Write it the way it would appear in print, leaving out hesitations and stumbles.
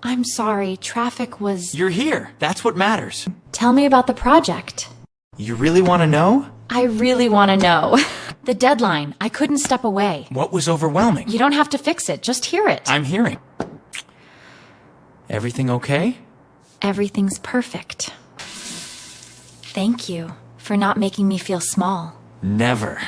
I'm sorry, traffic was... You're here. That's what matters. Tell me about the project. You really want to know? I really want to know. The deadline. I couldn't step away. What was overwhelming? You don't have to fix it. Just hear it. I'm hearing. Everything okay? Everything's perfect. Thank you for not making me feel small. Never.